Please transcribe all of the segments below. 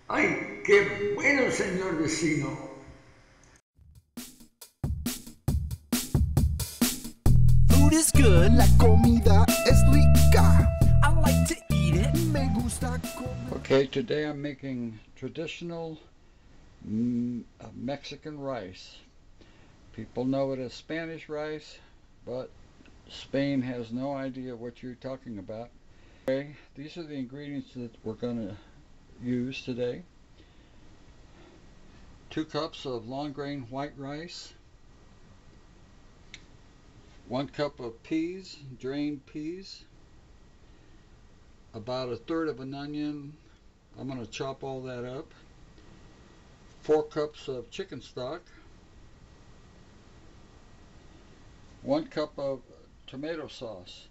¡Ay, qué bueno, señor vecino! Food is good, la comida es rica. I like to eat it. Me gusta comer. Okay, today I'm making traditional Mexican rice. People know it as Spanish rice, but Spain has no idea what you're talking about. Okay, these are the ingredients that we're going to use today. 2 cups of long grain white rice, 1 cup of peas, drained peas, about 1/3 of an onion. I'm going to chop all that up. 4 cups of chicken stock, 1 cup of tomato sauce,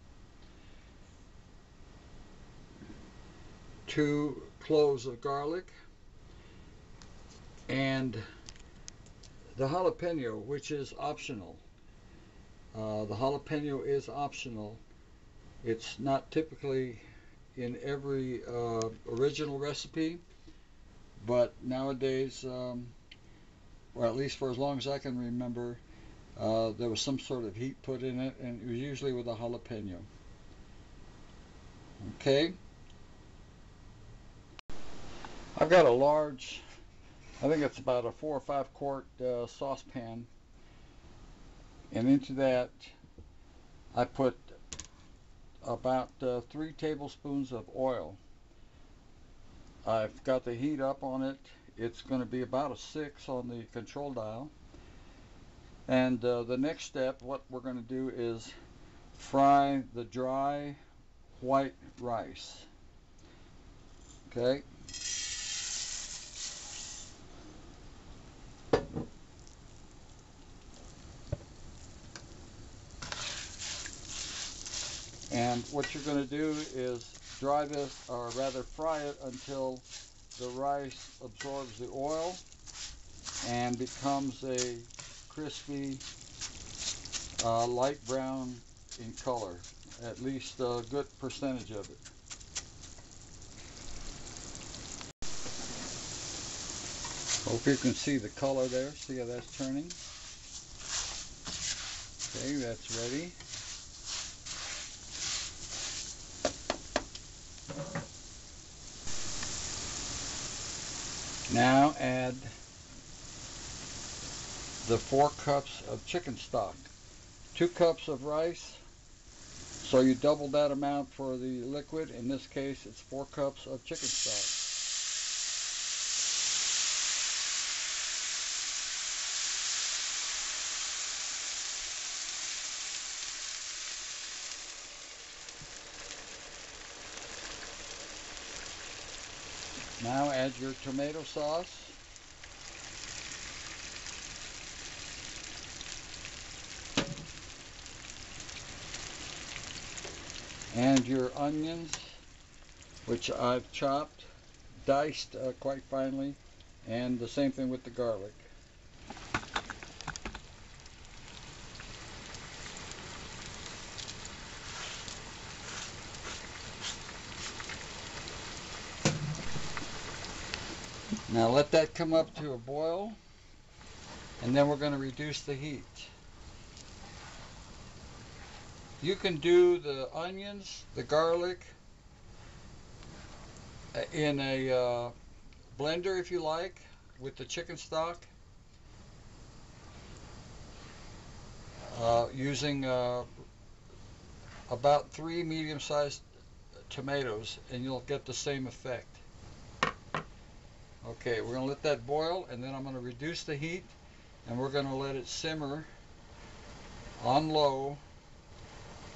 2 cloves of garlic, and the jalapeno, which is optional. The jalapeno is optional. It's not typically in every original recipe, but nowadays, or at least for as long as I can remember, there was some sort of heat put in it, and it was usually with a jalapeno. Okay. I've got a large, I think it's about a 4 or 5 quart saucepan, and into that I put about 3 tablespoons of oil. I've got the heat up on it. It's going to be about a 6 on the control dial. And the next step, what we're going to do is fry the dry white rice. Okay. And what you're going to do is dry this, or rather fry it, until the rice absorbs the oil and becomes a crispy light brown in color, at least a good percentage of it. Hope you can see the color there. See how that's turning? Okay, that's ready. Now add the 4 cups of chicken stock. 2 cups of rice, so you double that amount for the liquid. In this case, it's 4 cups of chicken stock. Now add your tomato sauce. And your onions, which I've chopped, diced quite finely, and the same thing with the garlic. Now let that come up to a boil, and then we're going to reduce the heat. You can do the onions, the garlic, in a blender if you like, with the chicken stock, using about 3 medium-sized tomatoes, and you'll get the same effect. Okay, we're going to let that boil, and then I'm going to reduce the heat, and we're going to let it simmer on low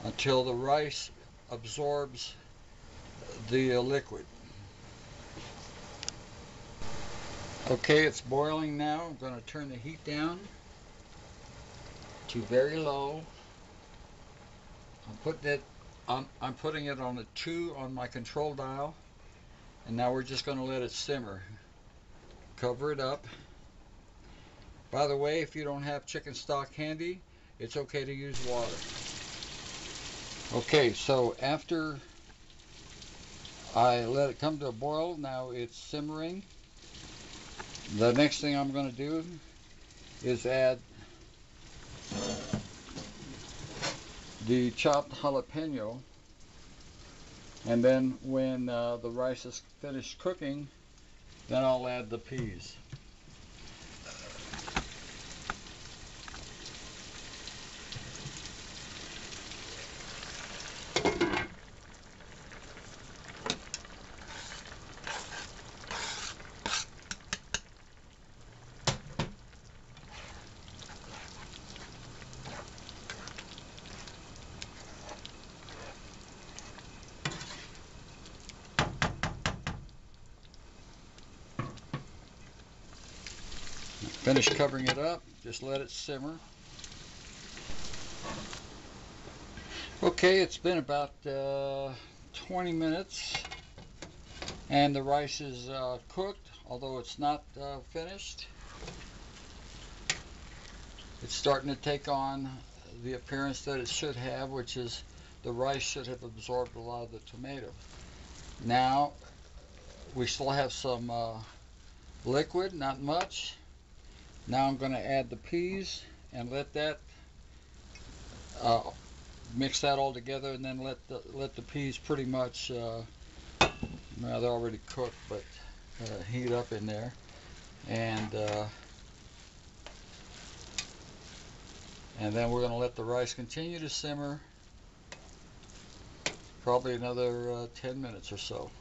until the rice absorbs the liquid. Okay, it's boiling now. I'm going to turn the heat down to very low. I'm putting it on a 2 on my control dial, and now we're just going to let it simmer. Cover it up. By the way, if you don't have chicken stock handy, it's okay to use water. Okay, so after I let it come to a boil, now it's simmering, The next thing I'm going to do is add the chopped jalapeno, and then when the rice is finished cooking, then I'll add the peas. Finish covering it up, just let it simmer. Okay, it's been about 20 minutes and the rice is cooked, although it's not finished. It's starting to take on the appearance that it should have, which is the rice should have absorbed a lot of the tomato. Now, we still have some liquid, not much. Now I'm going to add the peas and let that mix that all together, and then let the peas pretty much well, they're already cooked, but heat up in there, and then we're going to let the rice continue to simmer probably another 10 minutes or so.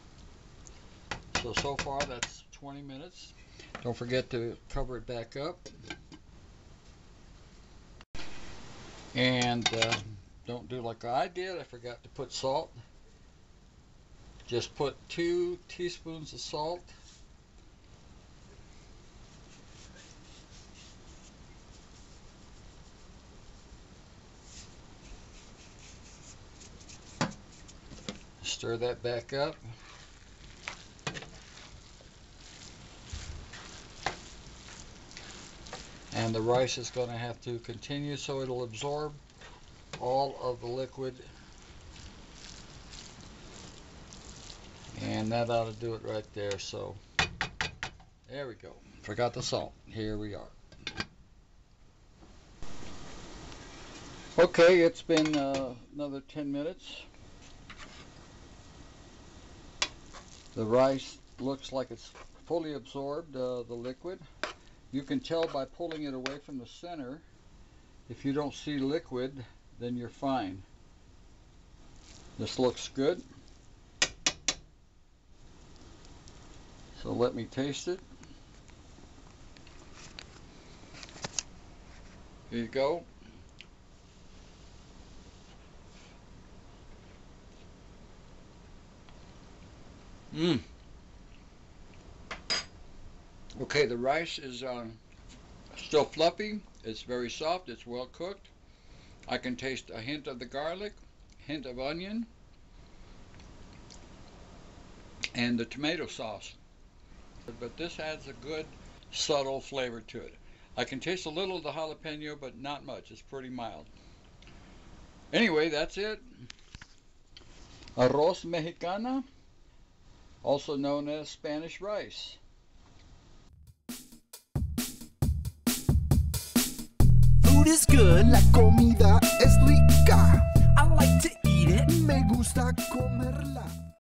So far that's 20 minutes. Don't forget to cover it back up. And don't do like I did. I forgot to put salt. Just put 2 teaspoons of salt. Stir that back up. And the rice is going to have to continue so it'll absorb all of the liquid. And that ought to do it right there. So there we go. Forgot the salt. Here we are. Okay, it's been another 10 minutes. The rice looks like it's fully absorbed the liquid. You can tell by pulling it away from the center. If you don't see liquid, then you're fine. This looks good. So let me taste it. Here you go. Okay, the rice is still fluffy. It's very soft. It's well cooked. I can taste a hint of the garlic, hint of onion, and the tomato sauce. But this adds a good, subtle flavor to it. I can taste a little of the jalapeno, but not much. It's pretty mild. Anyway, that's it. Arroz Mexicana, also known as Spanish rice. Food is good, la comida es rica. I like to eat it. Me gusta comerla.